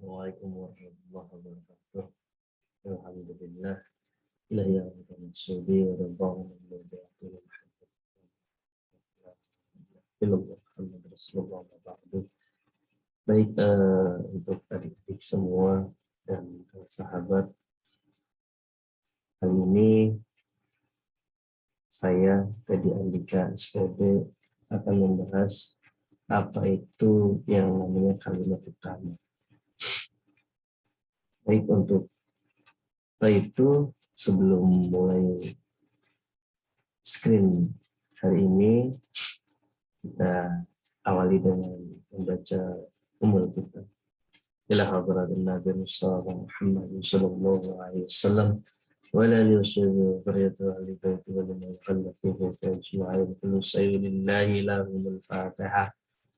Assalamualaikum warahmatullahi wabarakatuh. Alhamdulillah. Ilahi wa sudi wa ridwan wa barakatuh. Muhammad Rasulullah wa ba'du. Baik, untuk adik-adik semua dan sahabat, kali ini saya Teddy Andika SPD akan membahas apa itu yang namanya kalimat utama. Baik, untuk itu sebelum mulai screen hari ini, kita awali dengan membaca umul kita. Ila hadratin Nabi Muhammad sallallahu alaihi wasallam wa ala alihi wa bariyatu ahli baiti wa liman khallafihi ajma'in kullu sayyidin lillahi lahumul fatihah.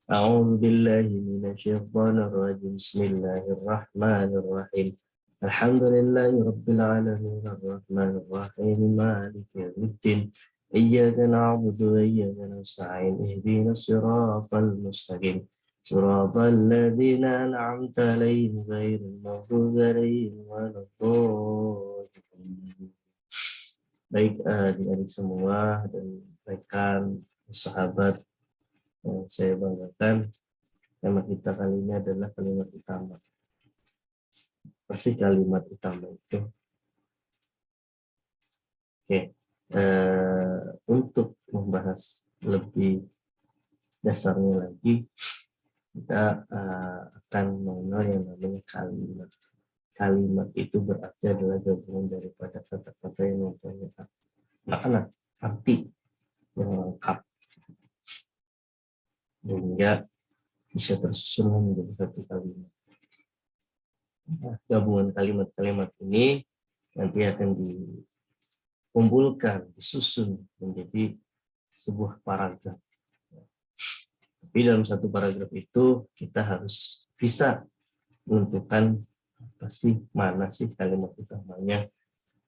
A'udzu billahi minasyaitonir rajim. Bismillahirrahmanirrahim. Alhamdulillahi rabbil alamin arrahmanir rahim maliki yaumiddin. Iyyaka na'budu wa iyyaka nasta'in ihdinas siratal mustaqim siratal ladzina an'amta 'alaihim ghairil maghdubi 'alaihim waladdallin. Baik, adik-adik semua dan rekan sahabat yang saya banggakan, tema kita kali ini adalah kalimat utama. Apa sih kalimat utama itu? Oke, untuk membahas lebih dasarnya lagi, kita akan mengenal yang namanya kalimat. Kalimat itu berarti adalah gabungan daripada kata-kata yang mempunyai makna, arti yang lengkap, sehingga bisa tersusun menjadi satu kalimat. Nah, gabungan kalimat-kalimat ini nanti akan dikumpulkan, disusun menjadi sebuah paragraf. Tapi dalam satu paragraf itu kita harus bisa menentukan apa sih, mana sih kalimat utamanya.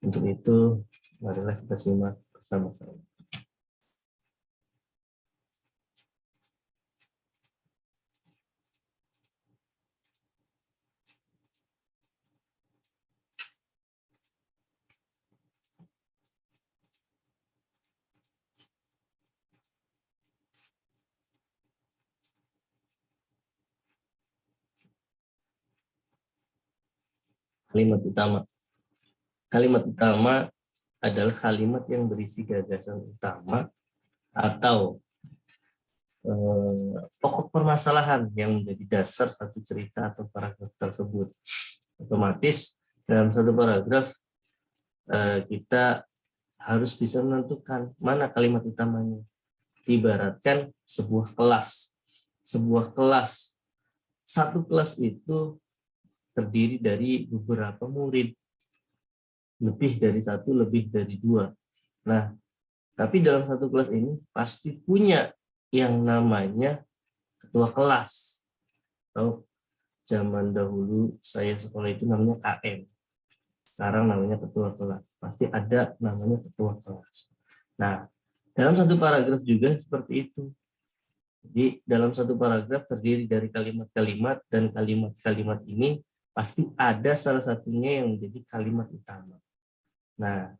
Untuk itu, marilah kita simak bersama-sama. Kalimat utama. Kalimat utama adalah kalimat yang berisi gagasan utama atau pokok permasalahan yang menjadi dasar satu cerita atau paragraf tersebut. Otomatis dalam satu paragraf kita harus bisa menentukan mana kalimat utamanya. Ibaratkan sebuah kelas. Satu kelas itu terdiri dari beberapa murid, lebih dari satu, lebih dari dua. Nah, tapi dalam satu kelas ini pasti punya yang namanya ketua kelas. Atau zaman dahulu saya sekolah itu namanya KM. Sekarang namanya ketua kelas. Pasti ada namanya ketua kelas. Nah, dalam satu paragraf juga seperti itu. Jadi dalam satu paragraf terdiri dari kalimat-kalimat, dan kalimat-kalimat ini pasti ada salah satunya yang menjadi kalimat utama. Nah,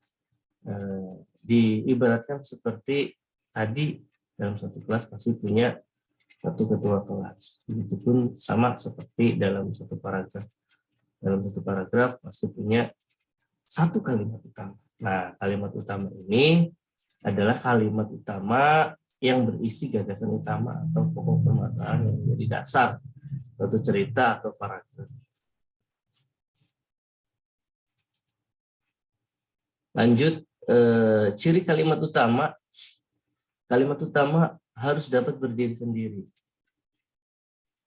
diibaratkan seperti tadi, dalam satu kelas pasti punya satu ketua kelas. Begitupun sama seperti dalam satu paragraf. Dalam satu paragraf pasti punya satu kalimat utama. Nah, kalimat utama ini adalah kalimat utama yang berisi gagasan utama atau pokok permasalahan yang menjadi dasar suatu cerita atau paragraf. Lanjut, ciri kalimat utama. Kalimat utama harus dapat berdiri sendiri.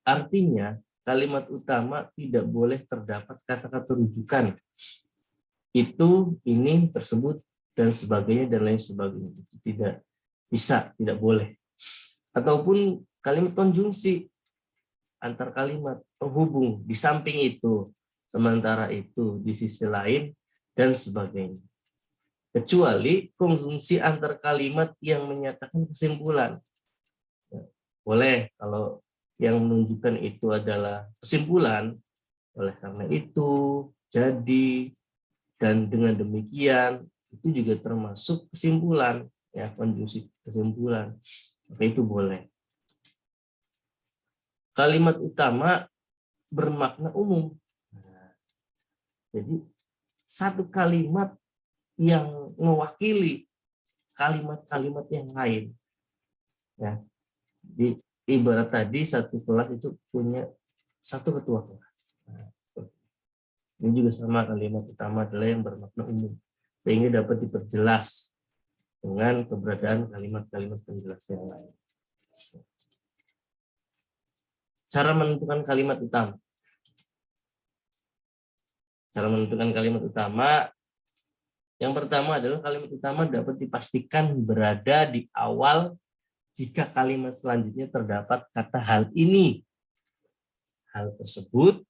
Artinya, kalimat utama tidak boleh terdapat kata-kata rujukan. Itu, ini, tersebut, dan sebagainya, dan lain sebagainya. Itu tidak bisa, tidak boleh. Ataupun kalimat konjungsi antar kalimat, penghubung, di samping itu, sementara itu, di sisi lain, dan sebagainya. Kecuali konjungsi antar kalimat yang menyatakan kesimpulan. Boleh kalau yang menunjukkan itu adalah kesimpulan, Oleh karena itu, jadi, dan dengan demikian, itu juga termasuk kesimpulan, ya, konjungsi kesimpulan. Maka itu boleh. Kalimat utama bermakna umum. Nah, jadi satu kalimat yang mewakili kalimat-kalimat yang lain. Ya, di ibarat tadi satu kelas itu punya satu ketua kelas. Nah, ini juga sama, kalimat utama adalah yang bermakna umum, sehingga dapat diperjelas dengan keberadaan kalimat-kalimat penjelas yang lain. Cara menentukan kalimat utama. Cara menentukan kalimat utama, yang pertama adalah kalimat utama dapat dipastikan berada di awal jika kalimat selanjutnya terdapat kata hal ini, hal tersebut,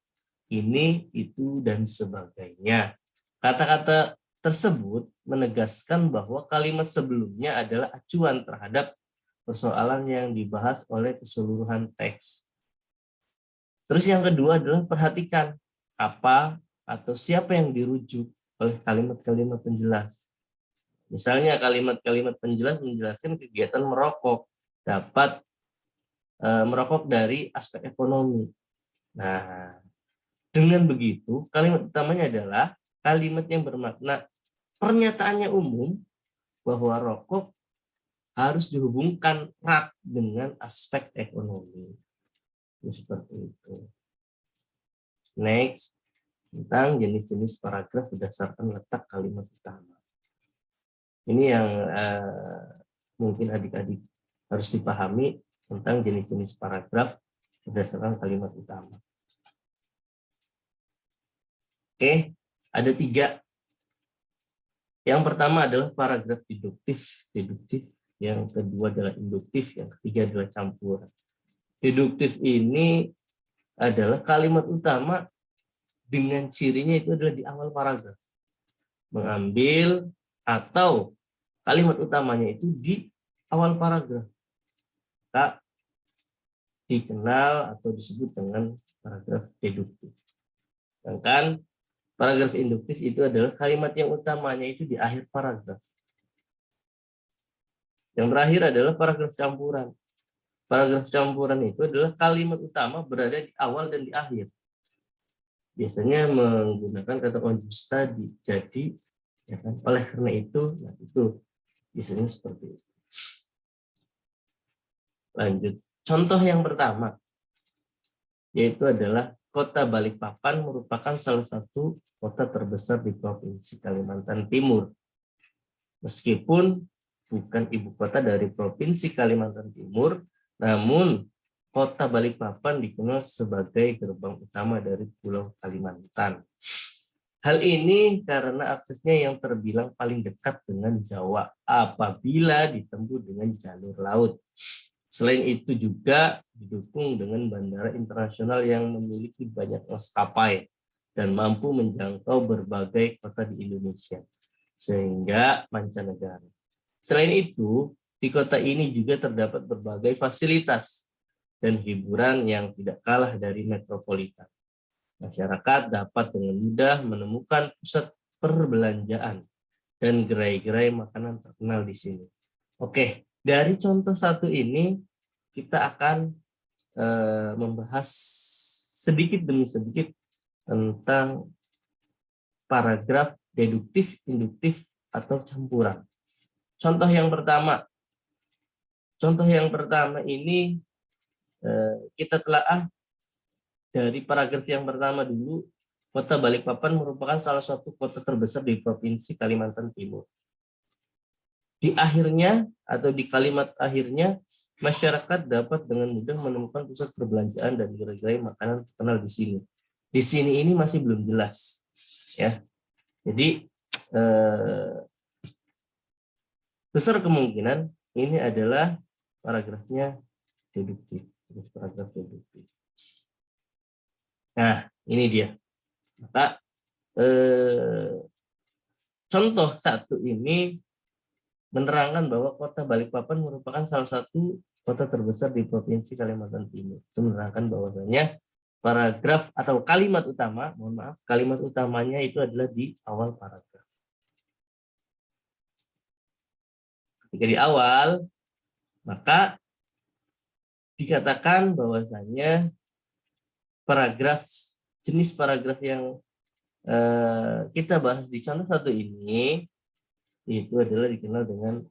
ini, itu, dan sebagainya. Kata-kata tersebut menegaskan bahwa kalimat sebelumnya adalah acuan terhadap persoalan yang dibahas oleh keseluruhan teks. Terus yang kedua adalah perhatikan apa atau siapa yang dirujuk oleh kalimat-kalimat penjelas. Misalnya kalimat-kalimat penjelas menjelaskan kegiatan merokok, dapat merokok dari aspek ekonomi. Nah, dengan begitu, kalimat utamanya adalah kalimat yang bermakna pernyataannya umum bahwa rokok harus dihubungkan erat dengan aspek ekonomi. Seperti itu. Next, tentang jenis-jenis paragraf berdasarkan letak kalimat utama. Ini yang mungkin adik-adik harus dipahami tentang jenis-jenis paragraf berdasarkan kalimat utama. Oke, ada 3. Yang pertama adalah paragraf deduktif. Yang kedua adalah induktif. Yang ketiga adalah campuran. Deduktif ini adalah kalimat utama dengan cirinya itu adalah di awal paragraf. Mengambil atau kalimat utamanya itu di awal paragraf. Maka dikenal atau disebut dengan paragraf deduktif. Sedangkan paragraf induktif itu adalah kalimat yang utamanya itu di akhir paragraf. Yang terakhir adalah paragraf campuran. Paragraf campuran itu adalah kalimat utama berada di awal dan di akhir. Biasanya menggunakan kata konjungsi tadi. Jadi, ya kan, oleh karena itu, nah itu biasanya seperti itu. Lanjut. Contoh yang pertama, yaitu adalah Kota Balikpapan merupakan salah satu kota terbesar di Provinsi Kalimantan Timur. Meskipun bukan ibu kota dari Provinsi Kalimantan Timur, namun Kota Balikpapan dikenal sebagai gerbang utama dari Pulau Kalimantan. Hal ini karena aksesnya yang terbilang paling dekat dengan Jawa apabila ditempuh dengan jalur laut. Selain itu juga didukung dengan bandara internasional yang memiliki banyak maskapai dan mampu menjangkau berbagai kota di Indonesia, sehingga mancanegara. Selain itu, di kota ini juga terdapat berbagai fasilitas dan hiburan yang tidak kalah dari metropolitan. Masyarakat dapat dengan mudah menemukan pusat perbelanjaan dan gerai-gerai makanan terkenal di sini. Oke, dari contoh satu ini kita akan membahas sedikit demi sedikit tentang paragraf deduktif, induktif, atau campuran. Contoh yang pertama ini kita telaah dari paragraf yang pertama dulu. Kota Balikpapan merupakan salah satu kota terbesar di Provinsi Kalimantan Timur. Di akhirnya atau di kalimat akhirnya, masyarakat dapat dengan mudah menemukan pusat perbelanjaan dan gerai-gerai makanan terkenal di sini. Di sini ini masih belum jelas, ya. Jadi besar kemungkinan ini adalah paragrafnya deduktif, paragraf deduktif. Nah, ini dia. Maka contoh satu ini menerangkan bahwa Kota Balikpapan merupakan salah satu kota terbesar di Provinsi Kalimantan Timur. Itu menerangkan bahwasanya paragraf atau kalimat utama, mohon maaf, kalimat utamanya itu adalah di awal paragraf. Ketika di awal, maka dikatakan bahwasanya paragraf, jenis paragraf yang kita bahas di contoh satu ini, itu adalah dikenal dengan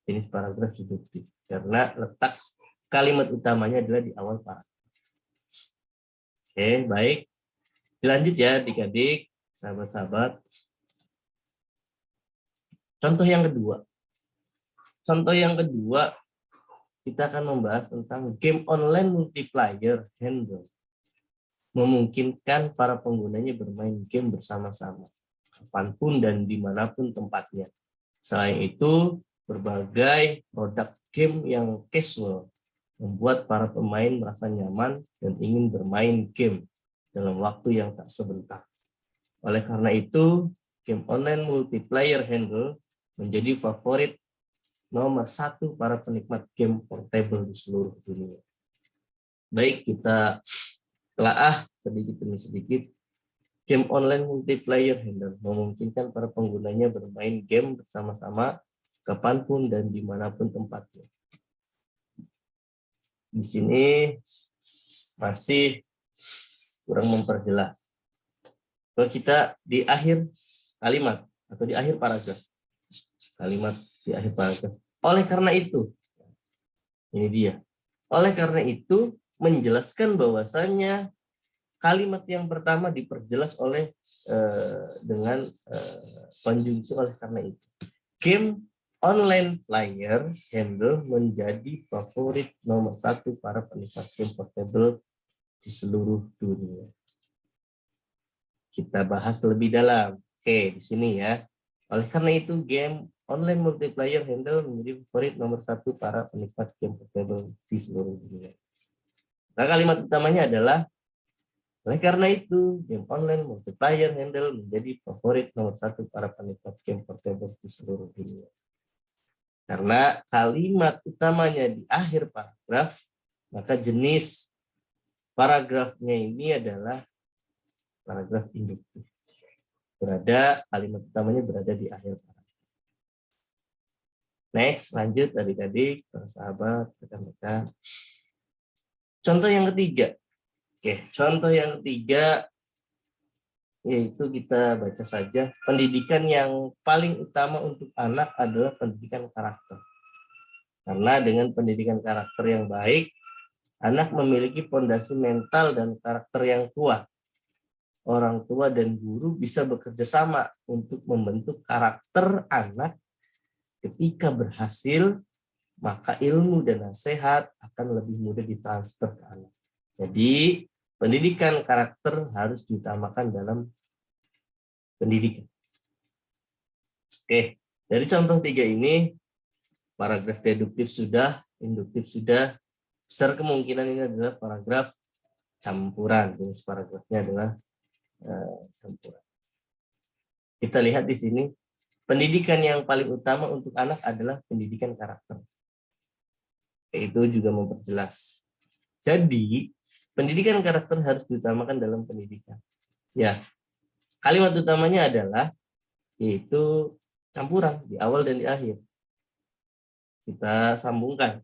jenis paragraf deduktif. Karena letak kalimat utamanya adalah di awal paragraf. Oke, baik. Dilanjut ya adik-adik, sahabat-sahabat. Contoh yang kedua. Contoh yang kedua, kita akan membahas tentang game online multiplayer handle. Memungkinkan para penggunanya bermain game bersama-sama, kapanpun dan dimanapun tempatnya. Selain itu, berbagai produk game yang casual membuat para pemain merasa nyaman dan ingin bermain game dalam waktu yang tak sebentar. Oleh karena itu, game online multiplayer handle menjadi favorit nomor 1 para penikmat game portable di seluruh dunia. Baik, kita telaah sedikit demi sedikit. Game online multiplayer handle memungkinkan para penggunanya bermain game bersama-sama kapanpun dan dimanapun tempatnya. Di sini masih kurang memperjelas. Kalau kita di akhir kalimat atau di akhir paragraf, kalimat di akhir paragraf. Oleh karena itu, ini dia. Oleh karena itu, menjelaskan bahwasannya kalimat yang pertama diperjelas oleh dengan konjungsi oleh karena itu. Game online player handle menjadi favorit nomor 1 para penikmat game portable di seluruh dunia. Kita bahas lebih dalam. Oke, di sini ya. Oleh karena itu, game online multiplayer handle menjadi favorit nomor 1 para penikmat game portable di seluruh dunia. Nah, kalimat utamanya adalah oleh karena itu, game online multiplayer handle menjadi favorit nomor 1 para penikmat game portable di seluruh dunia. Karena kalimat utamanya di akhir paragraf, maka jenis paragrafnya ini adalah paragraf induktif. Kalimat utamanya berada di akhir paragraf. Next, lanjut adik-adik, para sahabat, rekan-rekan. Contoh yang ketiga. Oke, contoh yang ketiga yaitu kita baca saja. Pendidikan yang paling utama untuk anak adalah pendidikan karakter. Karena dengan pendidikan karakter yang baik, anak memiliki fondasi mental dan karakter yang kuat. Orang tua dan guru bisa bekerja sama untuk membentuk karakter anak. Ketika berhasil, maka ilmu dan nasihat akan lebih mudah ditransfer ke anak. Jadi, pendidikan karakter harus diutamakan dalam pendidikan. Oke, dari contoh 3 ini, paragraf deduktif sudah, induktif sudah, besar kemungkinan ini adalah paragraf campuran. Jenis paragrafnya adalah campuran. Kita lihat di sini, pendidikan yang paling utama untuk anak adalah pendidikan karakter. Itu juga memperjelas. Jadi, pendidikan karakter harus diutamakan dalam pendidikan. Ya, kalimat utamanya adalah yaitu campuran di awal dan di akhir. Kita sambungkan.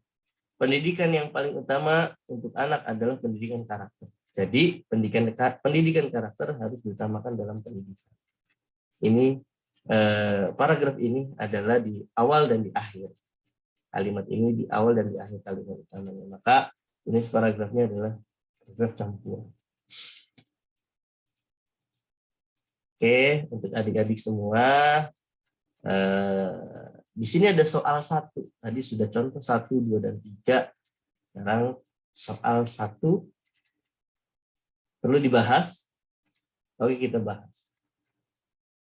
Pendidikan yang paling utama untuk anak adalah pendidikan karakter. Jadi, pendidikan karakter harus diutamakan dalam pendidikan. Ini paragraf ini adalah di awal dan di akhir. Kalimat ini di awal dan di akhir kalimat utamanya. Maka jenis paragrafnya adalah paragraf campuran. Oke, untuk adik-adik semua, di sini ada soal 1. Tadi sudah contoh 1, 2, dan 3. Sekarang soal 1 perlu dibahas. Oke, kita bahas.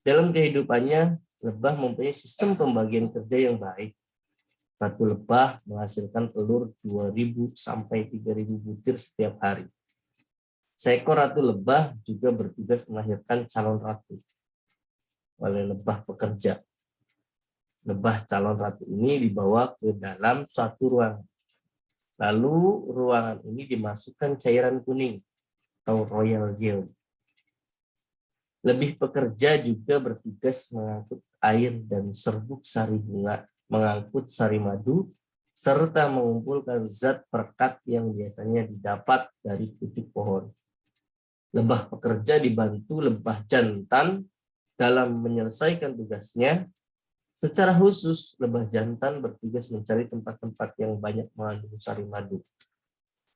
Dalam kehidupannya, lebah mempunyai sistem pembagian kerja yang baik. Satu lebah menghasilkan telur 2.000 sampai 3.000 butir setiap hari. Seekor ratu lebah juga bertugas melahirkan calon ratu oleh lebah pekerja. Lebah calon ratu ini dibawa ke dalam suatu ruangan. Lalu ruangan ini dimasukkan cairan kuning. atau Royal Jail. Lebih pekerja juga bertugas mengangkut air dan serbuk sari bunga, mengangkut sari madu, serta mengumpulkan zat perekat yang biasanya didapat dari pucuk pohon. Lebah pekerja dibantu lebah jantan dalam menyelesaikan tugasnya. Secara khusus, lebah jantan bertugas mencari tempat-tempat yang banyak mengandung sari madu.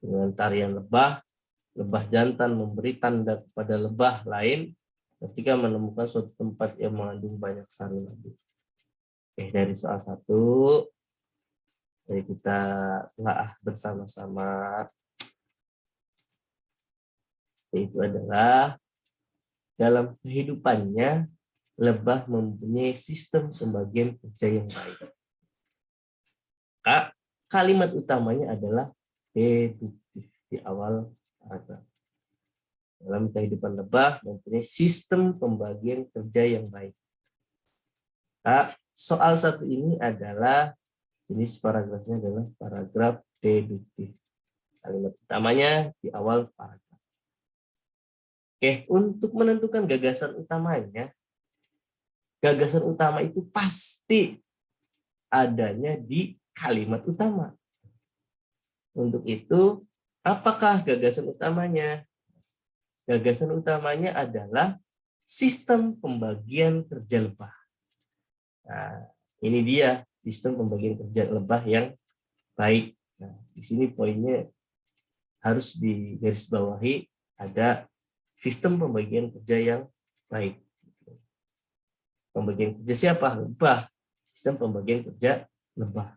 Dengan tarian lebah, lebah jantan memberi tanda kepada lebah lain ketika menemukan suatu tempat yang mengandung banyak sari madu. Oke, dari soal 1, jadi kita telah bersama-sama, yaitu adalah dalam kehidupannya lebah mempunyai sistem pembagian kerja yang baik. Kalimat utamanya adalah deduktif di awal paragraf. Dalam kehidupan lebah mempunyai sistem pembagian kerja yang baik. Soal 1 ini adalah jenis paragrafnya adalah paragraf deduktif. Kalimat utamanya di awal paragraf. Oke, untuk menentukan gagasan utamanya, gagasan utama itu pasti adanya di kalimat utama. Untuk itu, apakah gagasan utamanya? Gagasan utamanya adalah sistem pembagian kerja lebah. Nah, ini dia sistem pembagian kerja lebah yang baik. Nah, di sini poinnya harus digarisbawahi, ada sistem pembagian kerja yang baik. Pembagian kerja siapa? Lebah. Sistem pembagian kerja lebah.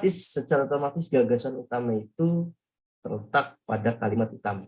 Secara otomatis gagasan utama itu terletak pada kalimat utama.